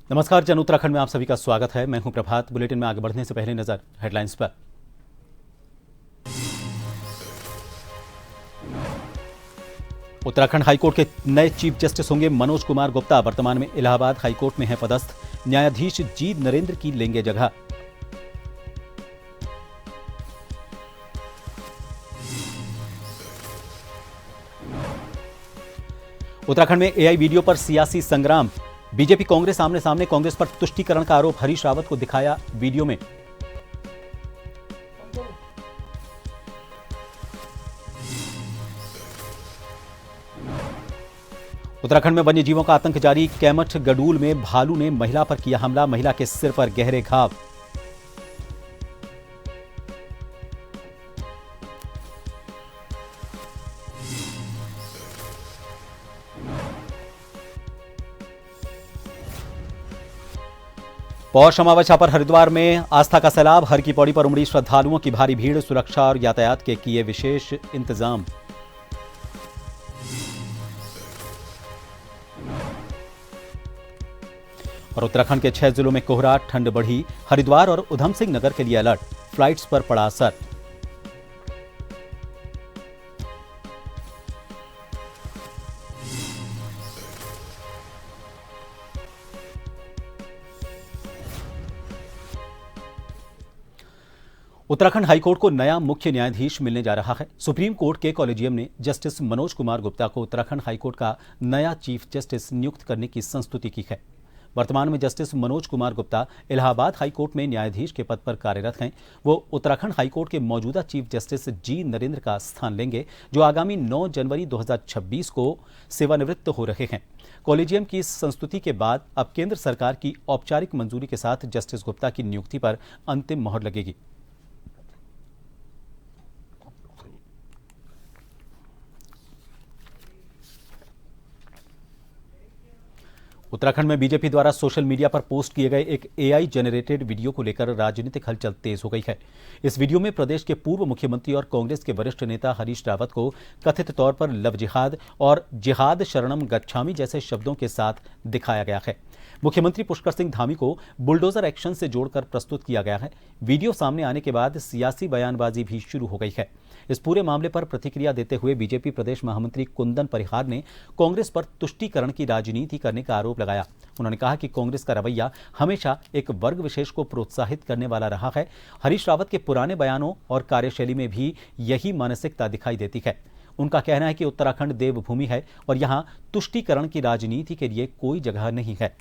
नमस्कार जन उत्तराखंड में आप सभी का स्वागत है। मैं हूं प्रभात। बुलेटिन में आगे बढ़ने से पहले नजर हेडलाइंस पर। उत्तराखंड हाईकोर्ट के नए चीफ जस्टिस होंगे मनोज कुमार गुप्ता। वर्तमान में इलाहाबाद हाईकोर्ट में हैं पदस्थ। न्यायाधीश जी नरेंद्र की लेंगे जगह। उत्तराखंड में एआई वीडियो पर सियासी संग्राम। बीजेपी कांग्रेस आमने सामने। कांग्रेस पर तुष्टीकरण का आरोप। हरीश रावत को दिखाया वीडियो में। उत्तराखंड में वन्य जीवों का आतंक जारी। कैमठ गडूल में भालू ने महिला पर किया हमला। महिला के सिर पर गहरे घाव। पौष अमावस्या पर हरिद्वार में आस्था का सैलाब। हर की पौड़ी पर उमड़ी श्रद्धालुओं की भारी भीड़। सुरक्षा और यातायात के किए विशेष इंतजाम। और उत्तराखंड के 6 जिलों में कोहरा। ठंड बढ़ी। हरिद्वार और उधम सिंह नगर के लिए अलर्ट। फ्लाइट्स पर पड़ा असर। उत्तराखंड हाईकोर्ट को नया मुख्य न्यायाधीश मिलने जा रहा है। सुप्रीम कोर्ट के कॉलेजियम ने जस्टिस मनोज कुमार गुप्ता को उत्तराखंड हाईकोर्ट का नया चीफ जस्टिस नियुक्त करने की संस्तुति की है। वर्तमान में जस्टिस मनोज कुमार गुप्ता इलाहाबाद हाईकोर्ट में न्यायाधीश के पद पर कार्यरत हैं। वो उत्तराखंड हाईकोर्ट के मौजूदा चीफ जस्टिस जी नरेंद्र का स्थान लेंगे, जो आगामी 9 जनवरी 2026 को सेवानिवृत्त हो रहे हैं। कॉलेजियम की इस संस्तुति के बाद अब केंद्र सरकार की औपचारिक मंजूरी के साथ जस्टिस गुप्ता की नियुक्ति पर अंतिम मोहर लगेगी। उत्तराखंड में बीजेपी द्वारा सोशल मीडिया पर पोस्ट किए गए एक एआई जेनरेटेड वीडियो को लेकर राजनीतिक हलचल तेज हो गई है। इस वीडियो में प्रदेश के पूर्व मुख्यमंत्री और कांग्रेस के वरिष्ठ नेता हरीश रावत को कथित तौर पर लव जिहाद और जिहाद शरणम गच्छामी जैसे शब्दों के साथ दिखाया गया है। मुख्यमंत्री पुष्कर सिंह धामी को बुलडोजर एक्शन से जोड़कर प्रस्तुत किया गया है। वीडियो सामने आने के बाद सियासी बयानबाजी भी शुरू हो गई है। इस पूरे मामले पर प्रतिक्रिया देते हुए बीजेपी प्रदेश महामंत्री कुंदन परिहार ने कांग्रेस पर तुष्टीकरण की राजनीति करने का आरोप लगाया। उन्होंने कहा कि कांग्रेस का रवैया हमेशा एक वर्ग विशेष को प्रोत्साहित करने वाला रहा है। हरीश रावत के पुराने बयानों और कार्यशैली में भी यही मानसिकता दिखाई देती है। उनका कहना है कि उत्तराखंड देवभूमि है और यहां तुष्टीकरण की राजनीति के लिए कोई जगह नहीं है।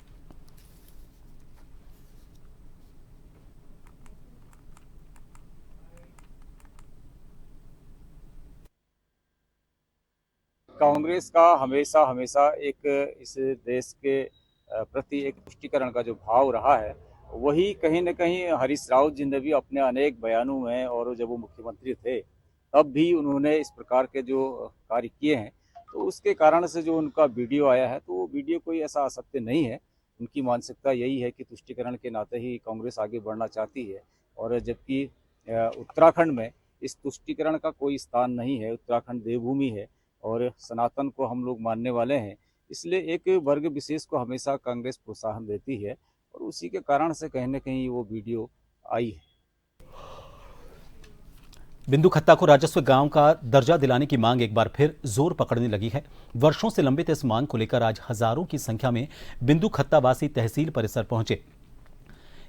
कांग्रेस का हमेशा हमेशा एक इस देश के प्रति एक तुष्टीकरण का जो भाव रहा है, वही कहीं न कहीं हरीश रावत जी ने भी अपने अनेक बयानों में, और जब वो मुख्यमंत्री थे तब भी उन्होंने इस प्रकार के जो कार्य किए हैं, तो उसके कारण से जो उनका वीडियो आया है, तो वो वीडियो कोई ऐसा असत्य नहीं है। उनकी मानसिकता यही है कि तुष्टीकरण के नाते ही कांग्रेस आगे बढ़ना चाहती है, और जबकि उत्तराखंड में इस तुष्टीकरण का कोई स्थान नहीं है। उत्तराखंड देवभूमि है और सनातन को हम लोग मानने वाले हैं, इसलिए एक वर्ग विशेष को हमेशा कांग्रेस प्रोत्साहन देती है, और उसी के कारण से कहीं न कहीं वो वीडियो आई है। बिंदु खत्ता को राजस्व गांव का दर्जा दिलाने की मांग एक बार फिर जोर पकड़ने लगी है। वर्षों से लंबित इस मांग को लेकर आज हजारों की संख्या में बिंदु खत्ता वासी तहसील परिसर पहुंचे।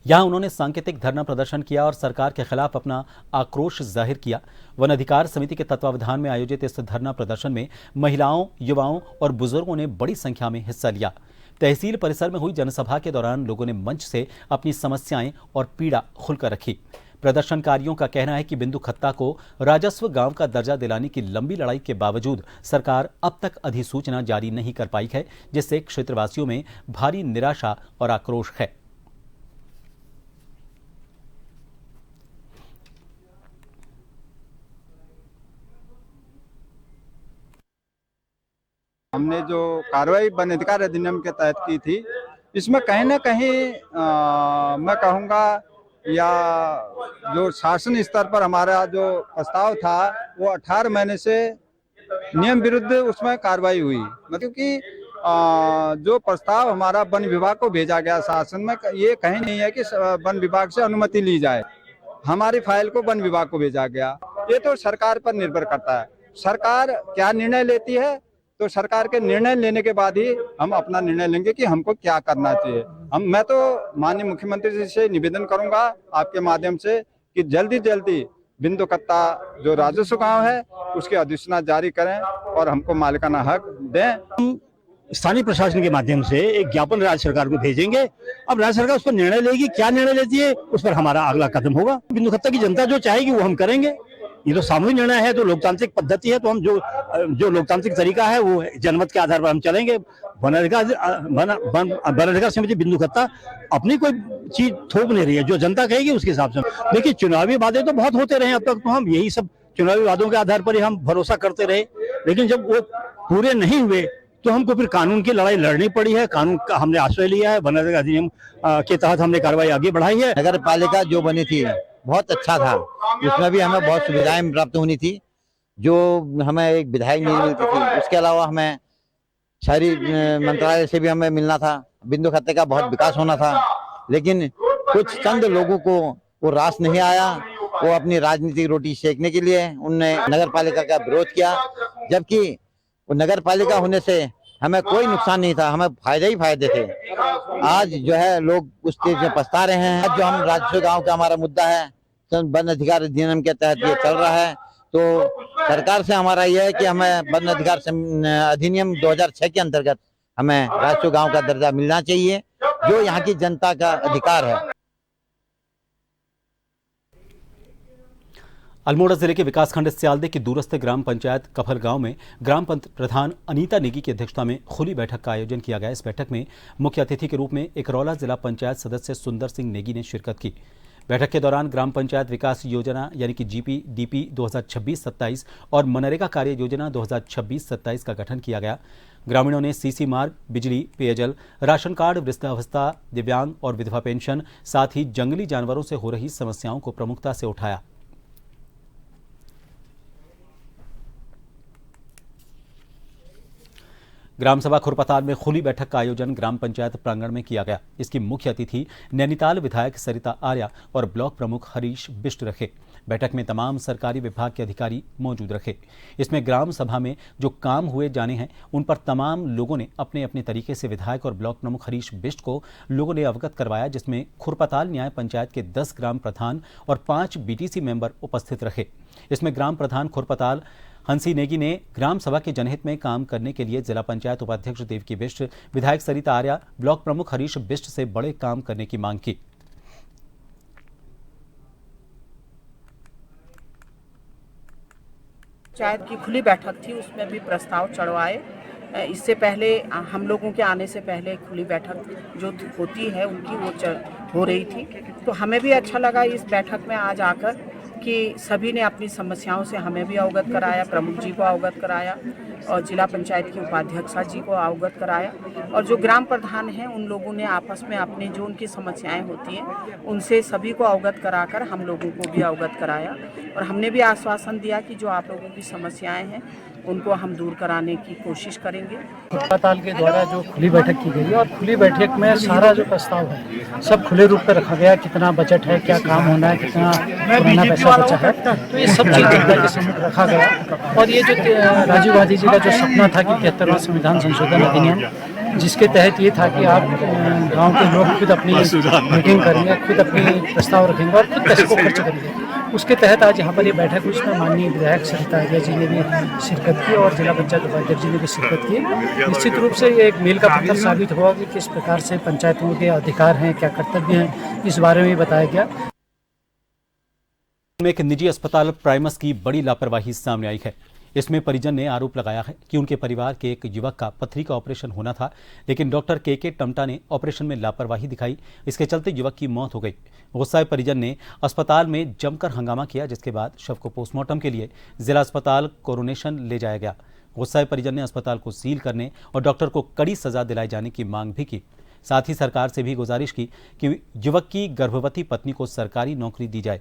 यहां उन्होंने सांकेतिक धरना प्रदर्शन किया और सरकार के खिलाफ अपना आक्रोश जाहिर किया। वन अधिकार समिति के तत्वावधान में आयोजित इस धरना प्रदर्शन में महिलाओं, युवाओं और बुजुर्गों ने बड़ी संख्या में हिस्सा लिया। तहसील परिसर में हुई जनसभा के दौरान लोगों ने मंच से अपनी समस्याएं और पीड़ा खुलकर रखी। प्रदर्शनकारियों का कहना है कि बिंदु खत्ता को राजस्व गांव का दर्जा दिलाने की लंबी लड़ाई के बावजूद सरकार अब तक अधिसूचना जारी नहीं कर पाई है, जिससे क्षेत्रवासियों में भारी निराशा और आक्रोश है। हमने जो कार्रवाई वन अधिकार अधिनियम के तहत की थी, इसमें कहीं ना कहीं मैं कहूँगा, या जो शासन स्तर पर हमारा जो प्रस्ताव था, वो 18 महीने से नियम विरुद्ध उसमें कार्रवाई हुई। मतलब कि जो प्रस्ताव हमारा वन विभाग को भेजा गया शासन में, ये कहीं नहीं है कि वन विभाग से अनुमति ली जाए। हमारी फाइल को वन विभाग को भेजा गया। ये तो सरकार पर निर्भर करता है, सरकार क्या निर्णय लेती है। तो सरकार के निर्णय लेने के बाद ही हम अपना निर्णय लेंगे कि हमको क्या करना चाहिए। मैं तो माननीय मुख्यमंत्री जी से निवेदन करूंगा आपके माध्यम से कि जल्दी बिंदुकट्टा जो राजस्व गांव है उसकी अधिसूचना जारी करें और हमको मालिकाना हक दें। स्थानीय प्रशासन के माध्यम से एक ज्ञापन राज्य सरकार को भेजेंगे। अब राज्य सरकार उस पर निर्णय लेगी, क्या निर्णय लेती है उस पर हमारा अगला कदम होगा। बिंदुकट्टा की जनता जो चाहेगी वो हम करेंगे। ये तो सामूहिक निर्णय है, तो लोकतांत्रिक पद्धति है, तो हम जो लोकतांत्रिक तरीका है वो जनमत के आधार पर हम चलेंगे। वन अधिकार समिति बिंदुकट्टा अपनी कोई चीज थोप नहीं रही है, जो जनता कहेगी उसके हिसाब से। देखिए चुनावी वादे तो बहुत होते रहे अब तक, तो हम यही सब चुनावी वादों के आधार पर ही हम भरोसा करते रहे, लेकिन जब वो पूरे नहीं हुए तो हमको फिर कानून की लड़ाई लड़नी पड़ी है। कानून का हमने आश्रय लिया है, वन अधिकार अधिनियम के तहत हमने कार्रवाई आगे बढ़ाई है। नगर पालिका जो बनी थी बहुत अच्छा था, उसमें भी हमें बहुत सुविधाएं प्राप्त होनी थी, जो हमें एक विधायक नहीं मिलती थी। उसके अलावा हमें शहरी मंत्रालय से भी हमें मिलना था, बिंदुकट्टे का बहुत विकास होना था, लेकिन कुछ चंद लोगों को वो रास नहीं आया। वो अपनी राजनीतिक रोटी सेकने के लिए उनने नगर पालिका का विरोध किया, जबकि वो नगर पालिका होने से हमें कोई नुकसान नहीं था, हमें फायदे ही फायदे थे। आज जो है लोग उस चीज में पछता रहे हैं। आज जो हम राजस्व गांव का हमारा मुद्दा है, वन अधिकार अधिनियम के तहत ये चल रहा है, तो सरकार से हमारा यह है कि हमें वन अधिकार अधिनियम 2006 के अंतर्गत हमें राजस्व गांव का दर्जा मिलना चाहिए, जो यहाँ की जनता का अधिकार है। अल्मोड़ा जिले के विकासखंड स्यालदे की दूरस्थ ग्राम पंचायत कफल गांव में ग्राम प्रधान अनीता नेगी की अध्यक्षता में खुली बैठक का आयोजन किया गया। इस बैठक में मुख्य अतिथि के रूप में एकरौला जिला पंचायत सदस्य सुंदर सिंह नेगी ने शिरकत की। बैठक के दौरान ग्राम पंचायत विकास योजना यानी कि GPDP 2026-27 और मनरेगा कार्य योजना 2026-27 का गठन किया गया। ग्रामीणों ने सीसी मार्ग, बिजली, पेयजल, राशन कार्ड, वृद्धावस्था, दिव्यांग और विधवा पेंशन, साथ ही जंगली जानवरों से हो रही समस्याओं को प्रमुखता से उठाया। ग्राम सभा खुरपताल में खुली बैठक का आयोजन ग्राम पंचायत प्रांगण में किया गया। इसकी मुख्य अतिथि नैनीताल विधायक सरिता आर्या और ब्लॉक प्रमुख हरीश बिष्ट रखे। बैठक में तमाम सरकारी विभाग के अधिकारी मौजूद रखे। इसमें ग्राम सभा में जो काम हुए जाने हैं उन पर तमाम लोगों ने अपने अपने तरीके से विधायक और ब्लॉक प्रमुख हरीश बिष्ट को लोगों ने अवगत करवाया, जिसमें खुरपताल न्याय पंचायत के 10 ग्राम प्रधान और 5 BTC मेंबर उपस्थित रहे। इसमें ग्राम प्रधान खुरपताल हंसी नेगी ने ग्राम सभा के जनहित में काम करने के लिए जिला पंचायत उपाध्यक्ष देवकी बिष्ट, विधायक सरिता आर्या, ब्लॉक प्रमुख हरीश बिष्ट से बड़े काम करने की मांग की। पंचायत की खुली बैठक थी, उसमें भी प्रस्ताव चढ़वाए। इससे पहले हम लोगों के आने से पहले खुली बैठक जो होती है उनकी वो हो रही थी, तो हमें भी अच्छा लगा इस बैठक में आज आकर कि सभी ने अपनी समस्याओं से हमें भी अवगत कराया, प्रमुख जी को अवगत कराया और जिला पंचायत की उपाध्यक्षा जी को अवगत कराया, और जो ग्राम प्रधान हैं उन लोगों ने आपस में अपनी जो उनकी समस्याएं होती हैं उनसे सभी को अवगत कराकर हम लोगों को भी अवगत कराया। और हमने भी आश्वासन दिया कि जो आप लोगों की समस्याएं हैं उनको हम दूर कराने की कोशिश करेंगे। खुरपताल के द्वारा जो खुली बैठक की गई है, और खुली बैठक में सारा जो प्रस्ताव है सब खुले रूप पर रखा गया। कितना बजट है, क्या काम होना है, कितना पुराना पैसा बचा है, तो ये सब चीज़ जनता के सम्मुख रखा गया। और ये जो राजीव गांधी जी का जो सपना था कि 73वां संविधान संशोधन अधिनियम, जिसके तहत ये था कि आप गांव के लोग खुद अपनी मीटिंग करेंगे, खुद अपनी प्रस्ताव रखेंगे और खुद पैसे को खर्च करेंगे, उसके तहत आज यहाँ पर ये बैठक हुई। उसमें माननीय विधायक सरिता आर्या जी ने भी शिरकत की और जिला पंचायत उपाध्यक्ष जी ने भी शिरकत की। निश्चित रूप से ये एक मील का पत्थर साबित हुआ कि किस प्रकार से पंचायतों के अधिकार हैं, क्या कर्तव्य हैं, इस बारे में बताया गया। एक निजी अस्पताल प्राइमस की बड़ी लापरवाही सामने आई है। इसमें परिजन ने आरोप लगाया है कि उनके परिवार के एक युवक का पथरी का ऑपरेशन होना था, लेकिन डॉक्टर के टमटा ने ऑपरेशन में लापरवाही दिखाई। इसके चलते युवक की मौत हो गई। गुस्साए परिजन ने अस्पताल में जमकर हंगामा किया, जिसके बाद शव को पोस्टमार्टम के लिए जिला अस्पताल कोरोनेशन ले जाया गया। गुस्साए परिजन ने अस्पताल को सील करने और डॉक्टर को कड़ी सजा दिलाए जाने की मांग भी की। साथ ही सरकार से भी गुजारिश की कि युवक की गर्भवती पत्नी को सरकारी नौकरी दी जाए।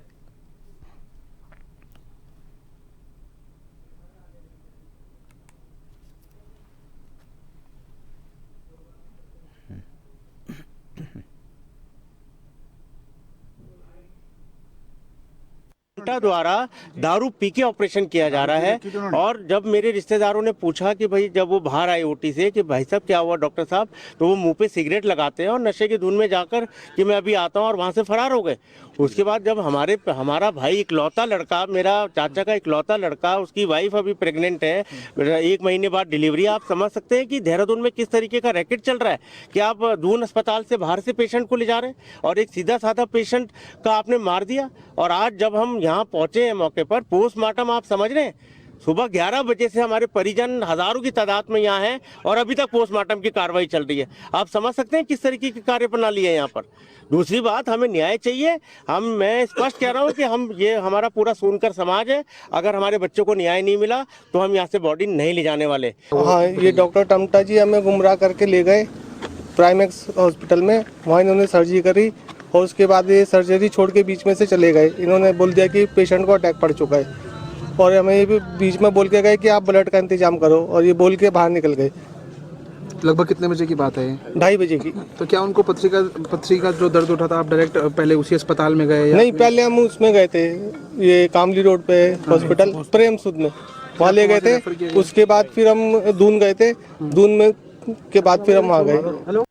बेटा द्वारा दारू पी के ऑपरेशन किया जा रहा है। और जब मेरे रिश्तेदारों ने पूछा कि भाई जब वो बाहर आए ओटी से कि भाई साहब क्या हुआ डॉक्टर साहब, तो वो मुंह पे सिगरेट लगाते हैं और नशे की धुन में जाकर कि मैं अभी आता हूँ और वहाँ से फरार हो गए। उसके बाद जब हमारा भाई इकलौता लड़का, मेरा चाचा का इकलौता लड़का, उसकी वाइफ अभी प्रेग्नेंट है, 1 महीने बाद डिलीवरी, आप समझ सकते हैं कि देहरादून में किस तरीके का रैकेट चल रहा है कि आप दून अस्पताल से बाहर से पेशेंट को ले जा रहे हैं और एक सीधा साधा पेशेंट का आपने मार दिया। और आज जब हम यहाँ पहुंचे हैं मौके पर, पोस्टमार्टम आप समझ रहे हैं, सुबह 11 बजे से हमारे परिजन हजारों की तादाद में यहाँ हैं और अभी तक पोस्टमार्टम की कार्रवाई चल रही है। आप समझ सकते हैं किस तरीके की कार्यप्रणाली है यहाँ पर। दूसरी बात, हमें न्याय चाहिए। मैं स्पष्ट कह रहा हूँ कि ये हमारा पूरा सुनकर समाज है, अगर हमारे बच्चों को न्याय नहीं मिला तो हम यहाँ से बॉडी नहीं ले जाने वाले। हाँ, ये डॉक्टर टमटा जी हमें गुमराह करके ले गए प्राइमेक्स हॉस्पिटल में, वहाँ इन्होंने सर्जरी करी और उसके बाद ये सर्जरी छोड़ के बीच में से चले गए। इन्होंने बोल दिया कि पेशेंट को अटैक पड़ चुका है और हमें ये भी बीच में बोल के गए कि आप ब्लड का इंतजाम करो, और ये बोल के बाहर निकल गए। लगभग कितने बजे की बात है? 2:30 बजे की। तो क्या उनको पथरी का जो दर्द उठा था, आप डायरेक्ट पहले उसी अस्पताल में गए? नहीं, पहले हम उसमें गए थे, ये कामली रोड पे हॉस्पिटल प्रेम सुध में, वहाँ ले गए थे। उसके बाद फिर हम दून गए थे, दून में के बाद फिर हम वहाँ गए।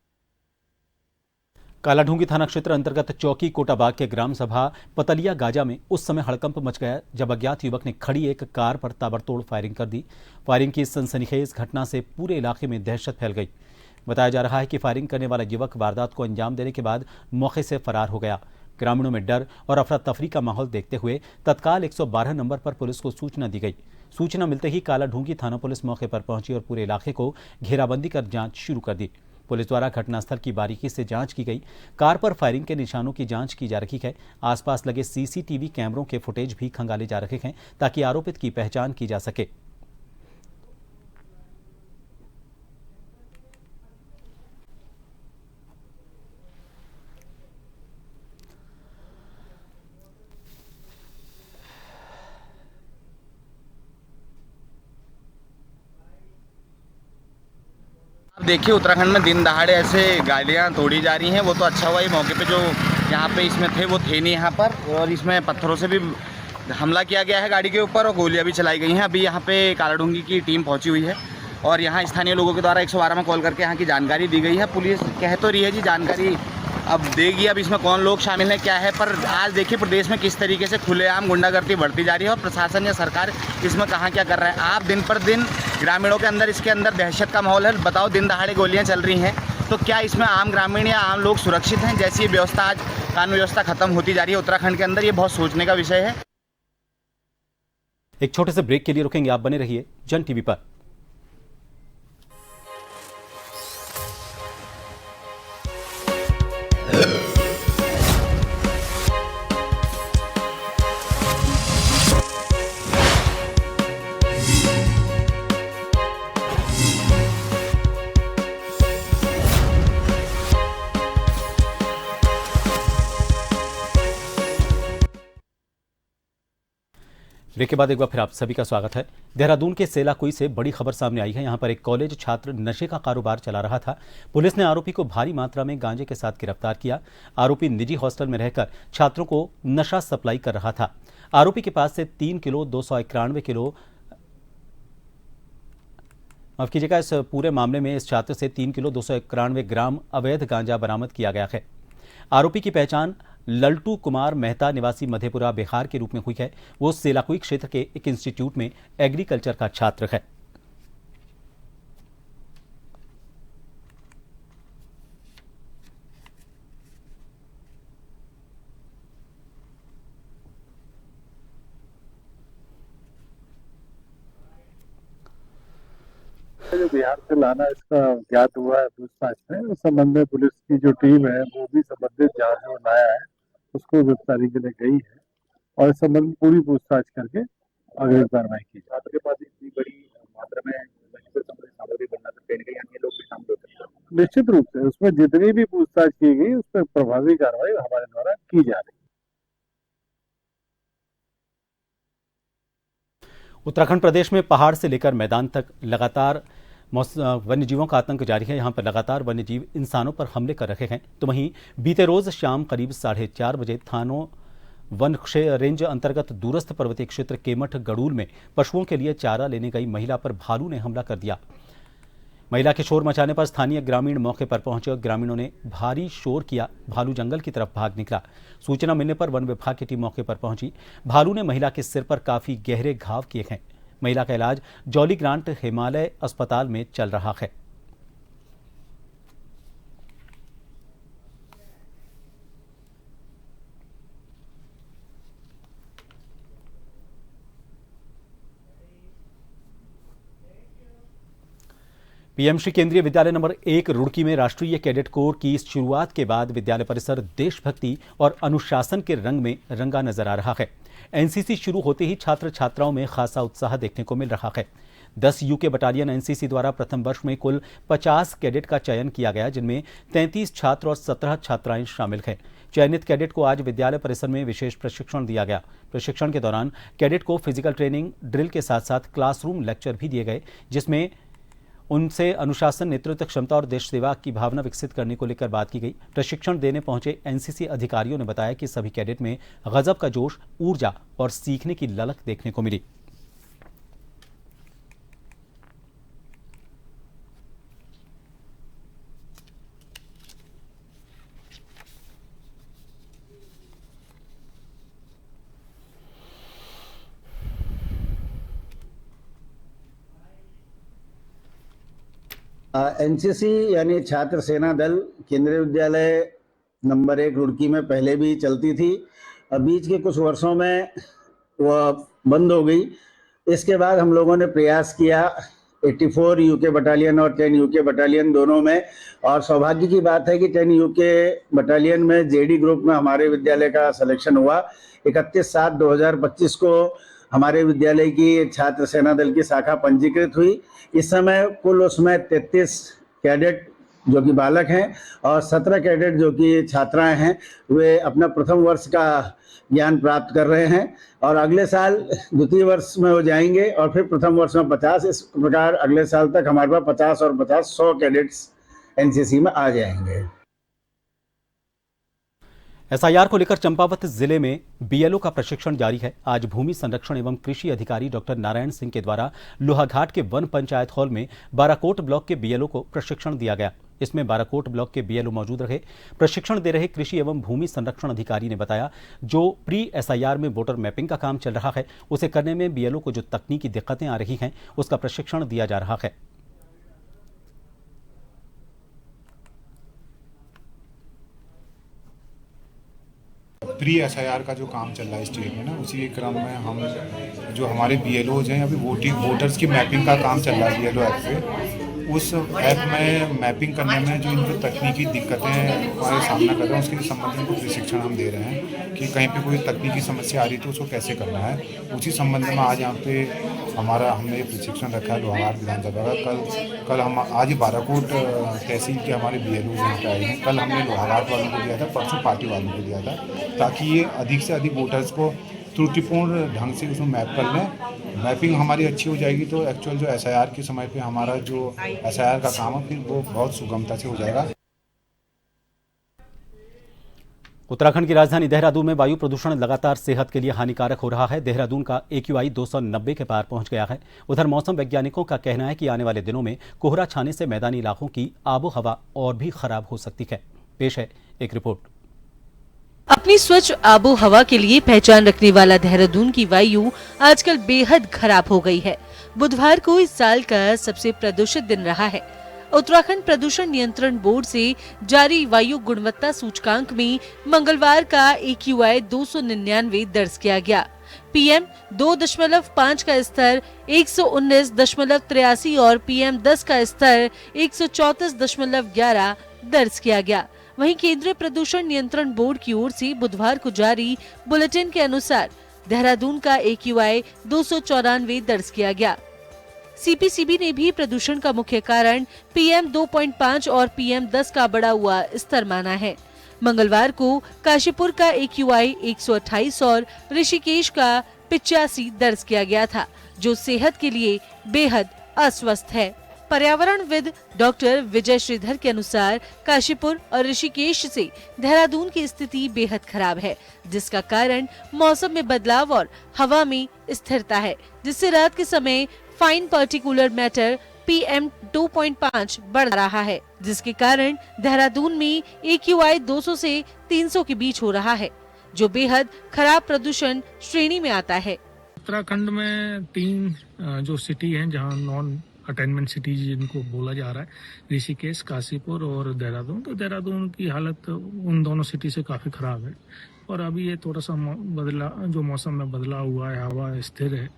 कालाढूंगी थाना क्षेत्र अंतर्गत चौकी कोटाबाग के ग्राम सभा पतलिया गाजा में उस समय हड़कंप मच गया जब अज्ञात युवक ने खड़ी एक कार पर ताबड़तोड़ फायरिंग कर दी। फायरिंग की इस सनसनीखेज घटना से पूरे इलाके में दहशत फैल गई। बताया जा रहा है कि फायरिंग करने वाला युवक वारदात को अंजाम देने के बाद मौके से फरार हो गया। ग्रामीणों में डर और अफरा तफरी का माहौल देखते हुए तत्काल 112 नंबर पर पुलिस को सूचना दी गई। सूचना मिलते ही कालाढूंगी थाना पुलिस मौके पर पहुंची और पूरे इलाके को घेराबंदी कर जांच शुरू कर दी। पुलिस द्वारा घटनास्थल की बारीकी से जांच की गई। कार पर फायरिंग के निशानों की जांच की जा रही है। आसपास लगे सीसीटीवी कैमरों के फुटेज भी खंगाले जा रहे हैं ताकि आरोपित की पहचान की जा सके। देखिए, उत्तराखंड में दिन दहाड़े ऐसे गाड़ियाँ तोड़ी जा रही हैं। वो तो अच्छा हुआ, ये मौके पे जो यहाँ पे इसमें थे वो थे नहीं यहाँ पर, और इसमें पत्थरों से भी हमला किया गया है गाड़ी के ऊपर और गोलियाँ भी चलाई गई हैं। अभी यहाँ पे कालाढूंगी की टीम पहुँची हुई है और यहाँ स्थानीय लोगों के द्वारा 112 में कॉल करके यहाँ की जानकारी दी गई है। पुलिस कह तो रही है जी जानकारी अब देगी, अब इसमें कौन लोग शामिल हैं क्या है। पर आज देखिए प्रदेश में किस तरीके से खुलेआम गुंडागर्दी बढ़ती जा रही है और प्रशासन या सरकार इसमें कहाँ क्या कर रहा है। आप दिन पर दिन ग्रामीणों के अंदर इसके अंदर दहशत का माहौल है। बताओ, दिन दहाड़े गोलियां चल रही हैं तो क्या इसमें आम ग्रामीण या आम लोग सुरक्षित हैं? जैसी ये व्यवस्था आज कानून व्यवस्था खत्म होती जा रही है उत्तराखंड के अंदर, ये बहुत सोचने का विषय है। एक छोटे से ब्रेक के लिए रुकेंगे, आप बने रहिए जन टीवी पर। ब्रेक के बाद एक बार फिर आप सभी का स्वागत है। देहरादून के सेलाकुई से बड़ी खबर सामने आई है। यहां पर एक कॉलेज छात्र नशे का कारोबार चला रहा था। पुलिस ने आरोपी को भारी मात्रा में गांजे के साथ गिरफ्तार किया। आरोपी निजी हॉस्टल में रहकर छात्रों को नशा सप्लाई कर रहा था। आरोपी के पास से 3 किलो 291 किलो माफ कीजिएगा, इस पूरे मामले में इस छात्र से 3 किलो 291 ग्राम अवैध गांजा बरामद किया गया है। आरोपी की पहचान लल्टू कुमार मेहता निवासी मधेपुरा बिहार के रूप में हुई है। वो सेलाकुई क्षेत्र के एक इंस्टीट्यूट में एग्रीकल्चर का छात्र है। जो बिहार से लाना इसका ज्ञात हुआ है पूछताछ में, उस संबंध में पुलिस की जो टीम है वो भी संबंधित जहाँ जो लाया है उसको गिरफ्तारी के लिए गई है और इस संबंध में पूरी पूछताछ करके अगली कार्रवाई की जाए। आपके पास इतनी बड़ी मात्रा में सामग्री बनना तो कहीं अन्य लोग भी शामिल हो सकते हैं। निश्चित रूप से उसमें जितनी भी पूछताछ की गई उस पर प्रभावी कार्रवाई हमारे द्वारा की जा रही है। उत्तराखंड प्रदेश में पहाड़ से लेकर मैदान तक लगातार वन्यजीवों का आतंक जारी है। यहां पर लगातार वन्यजीव इंसानों पर हमले कर रहे हैं। तो वहीं बीते रोज शाम करीब 4:30 बजे वन रेंज अंतर्गत दूरस्थ पर्वतीय क्षेत्र केमठ गड़ूल में पशुओं के लिए चारा लेने गई महिला पर भालू ने हमला कर दिया। महिला के शोर मचाने पर स्थानीय ग्रामीण मौके पर पहुंचे और ग्रामीणों ने भारी शोर किया। भालू जंगल की तरफ भाग निकला। सूचना मिलने पर वन विभाग की टीम मौके पर पहुंची। भालू ने महिला के सिर पर काफी गहरे घाव किए हैं। महिला का इलाज जॉली ग्रांट हिमालय अस्पताल में चल रहा है। पीएमश्री केंद्रीय विद्यालय नंबर 1 रुड़की में राष्ट्रीय कैडेट कोर की शुरुआत के बाद विद्यालय परिसर देशभक्ति और अनुशासन के रंग में रंगा नजर आ रहा है। एनसीसी शुरू होते ही छात्र छात्राओं में खासा उत्साह देखने को मिल रहा है। 10 यूके बटालियन एनसीसी द्वारा प्रथम वर्ष में कुल 50 कैडेट का चयन किया गया, जिनमें 33 छात्र और 17 छात्राएं शामिल हैं। चयनित कैडेट को आज विद्यालय परिसर में विशेष प्रशिक्षण दिया गया। प्रशिक्षण के दौरान कैडेट को फिजिकल ट्रेनिंग, ड्रिल के साथ साथ क्लासरूम लेक्चर भी दिए गए, जिसमें उनसे अनुशासन, नेतृत्व क्षमता और देश सेवा की भावना विकसित करने को लेकर बात की गई। प्रशिक्षण देने पहुंचे एनसीसी अधिकारियों ने बताया कि सभी कैडेट में गजब का जोश, ऊर्जा और सीखने की ललक देखने को मिली। एनसीसी यानी छात्र सेना दल केंद्रीय विद्यालय नंबर 1 रुड़की में पहले भी चलती थी। बीच के कुछ वर्षों में वह बंद हो गई। इसके बाद हम लोगों ने प्रयास किया 84 यूके बटालियन और 10 यूके बटालियन दोनों में, और सौभाग्य की बात है कि 10 यूके बटालियन में जेडी ग्रुप में हमारे विद्यालय का सिलेक्शन हुआ। 31/7/2025 को हमारे विद्यालय की छात्र सेना दल की शाखा पंजीकृत हुई। इस समय कुल उसमें 33 कैडेट जो कि बालक हैं और 17 कैडेट जो कि छात्राएं हैं, वे अपना प्रथम वर्ष का ज्ञान प्राप्त कर रहे हैं और अगले साल द्वितीय वर्ष में हो जाएंगे और फिर प्रथम वर्ष में 50। इस प्रकार अगले साल तक हमारे पास 50 और 50 100 कैडेट्स एनसीसी में आ जाएंगे। एसआईआर को लेकर चंपावत जिले में बीएलओ का प्रशिक्षण जारी है। आज भूमि संरक्षण एवं कृषि अधिकारी डॉक्टर नारायण सिंह के द्वारा लोहाघाट के वन पंचायत हॉल में बाराकोट ब्लॉक के बीएलओ को प्रशिक्षण दिया गया। इसमें बाराकोट ब्लॉक के बीएलओ मौजूद रहे। प्रशिक्षण दे रहे कृषि एवं भूमि संरक्षण अधिकारी ने बताया, जो प्री एसआईआर में वोटर मैपिंग का काम चल रहा है, उसे करने में बीएलओ को जो तकनीकी दिक्कतें आ रही हैं, उसका प्रशिक्षण दिया जा रहा है। प्री एसआईआर का जो काम चल रहा है स्टेट में ना, उसी के क्रम में हम जो हमारे बीएलओज हैं, अभी वोटर्स की मैपिंग का काम चल रहा है बीएलओ ऐप पे। उस ऐप में मैपिंग करने में जो इनको तकनीकी दिक्कतें हमारे सामना कर रहे हैं, उसके संबंध में प्रशिक्षण हम दे रहे हैं कि कहीं पे कोई तकनीकी समस्या आ रही तो उसको कैसे करना है। उसी संबंध में आज यहाँ पे हमने प्रशिक्षण रखा है लोहाघाट विधानसभा का। कल हम आज बाराकोट तहसील के हमारे बीएलओ यहाँ पे आए हैं। कल हमने लोहाघाट वालों को दिया था, परसों पार्टी वालों को दिया था, ताकि ये अधिक से अधिक वोटर्स को त्रुटिपूर्ण ढंग से उसमें मैप कर लें। मैपिंग हमारी अच्छी हो जाएगी तो एक्चुअल जो एसआईआर के समय पे हमारा जो एसआईआर का काम है फिर वो बहुत सुगमता से हो जाएगा। उत्तराखंड की राजधानी देहरादून में वायु प्रदूषण लगातार सेहत के लिए हानिकारक हो रहा है। देहरादून का AQI 290 के पार पहुंच गया है। उधर मौसम वैज्ञानिकों का कहना है कि आने वाले दिनों में कोहरा छाने से मैदानी इलाकों की आबो हवा और भी खराब हो सकती है। पेश है एक रिपोर्ट। अपनी स्वच्छ आबो हवा के लिए पहचान रखने वाला देहरादून की वायु आजकल बेहद खराब हो गई है। बुधवार को इस साल का सबसे प्रदूषित दिन रहा है। उत्तराखंड प्रदूषण नियंत्रण बोर्ड से जारी वायु गुणवत्ता सूचकांक में मंगलवार का AQI 299 दर्ज किया गया। PM 2.5 का स्तर 119.83 और PM 10 का स्तर 134.11 दर्ज किया गया। वहीं केंद्रीय प्रदूषण नियंत्रण बोर्ड की ओर से बुधवार को जारी बुलेटिन के अनुसार देहरादून का AQI 294 दर्ज किया गया। CPCB ने भी प्रदूषण का मुख्य कारण PM 2.5 और PM 10 का बढ़ा हुआ स्तर माना है। मंगलवार को काशीपुर का AQI 128 और ऋषिकेश का 85 दर्ज किया गया था, जो सेहत के लिए बेहद अस्वस्थ है। पर्यावरणविद डॉक्टर विजय श्रीधर के अनुसार काशीपुर और ऋषिकेश से देहरादून की स्थिति बेहद खराब है, जिसका कारण मौसम में बदलाव और हवा में स्थिरता है, जिससे रात के समय फाइन पार्टिकुलर मैटर PM 2.5 बढ़ रहा है, जिसके कारण देहरादून में AQI 200 से 300 के बीच हो रहा है, जो बेहद खराब प्रदूषण श्रेणी में आता है। उत्तराखंड में 3 जो सिटी हैं जहां नॉन अटेनमेंट सिटीज जिनको बोला जा रहा है, ऋषिकेश, काशीपुर और देहरादून। तो देहरादून की हालत उन दोनों सिटी से काफ़ी ख़राब है और अभी ये थोड़ा सा जो मौसम में बदलाव हुआ है, हवा स्थिर है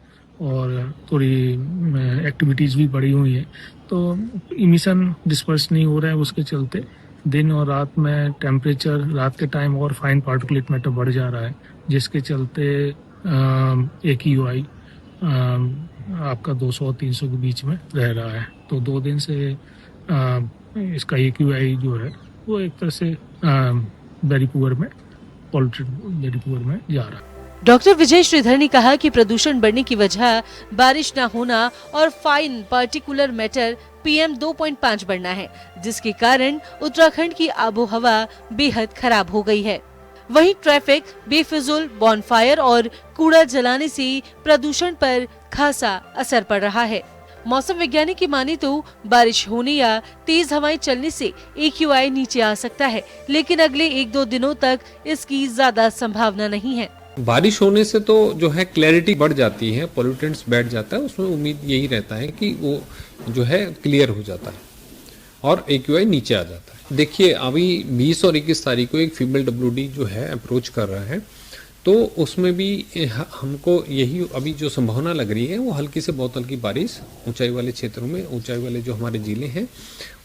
और थोड़ी एक्टिविटीज़ भी बढ़ी हुई है, तो इमिशन डिस्पर्स नहीं हो रहा है। उसके चलते दिन और रात में टेम्परेचर रात के टाइम और फाइन पार्टिकुलेट मैटर बढ़ जा रहा है, जिसके चलते AQI आपका 200 और 300 के बीच में रह रहा है। तो 2 दिन से इसका AQI जो है वो एक तरह से वेरी पुअर में, पॉलिटेड वेरी पुअर में जा रहा है। डॉक्टर विजय श्रीधर ने कहा कि प्रदूषण बढ़ने की वजह बारिश न होना और फाइन पार्टिकुलर मैटर PM 2.5 बढ़ना है, जिसके कारण उत्तराखंड की आबोहवा बेहद खराब हो गई है। वहीं ट्रैफिक, बेफिजुल बॉनफायर और कूड़ा जलाने से प्रदूषण पर खासा असर पड़ रहा है। मौसम वैज्ञानिक की माने तो बारिश होने या तेज हवाएं चलने से AQI नीचे आ सकता है, लेकिन अगले 1-2 दिनों तक इसकी ज्यादा संभावना नहीं है। बारिश होने से तो जो है क्लैरिटी बढ़ जाती है, पोल्यूटेंट्स बैठ जाता है, उसमें उम्मीद यही रहता है कि वो जो है क्लियर हो जाता है और AQI नीचे आ जाता है। देखिए अभी 20 और 21 तारीख को एक फीमेल WD जो है अप्रोच कर रहा है, तो उसमें भी हमको यही अभी जो संभावना लग रही है वो हल्की से बहुत हल्की बारिश ऊंचाई वाले क्षेत्रों में, ऊंचाई वाले जो हमारे जिले हैं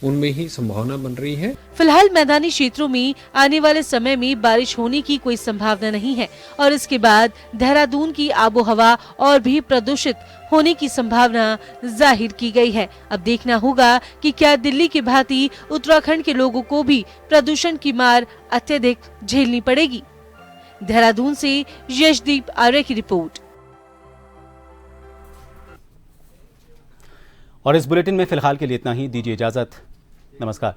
उनमें ही संभावना बन रही है। फिलहाल मैदानी क्षेत्रों में आने वाले समय में बारिश होने की कोई संभावना नहीं है और इसके बाद देहरादून की आबोहवा और भी प्रदूषित होने की संभावना जाहिर की गई है। अब देखना होगा कि क्या दिल्ली की भांति उत्तराखंड के लोगों को भी प्रदूषण की मार अत्यधिक झेलनी पड़ेगी। देहरादून से यशदीप आर्य की रिपोर्ट। और इस बुलेटिन में फिलहाल के लिए इतना ही। दीजिए इजाजत। नमस्कार।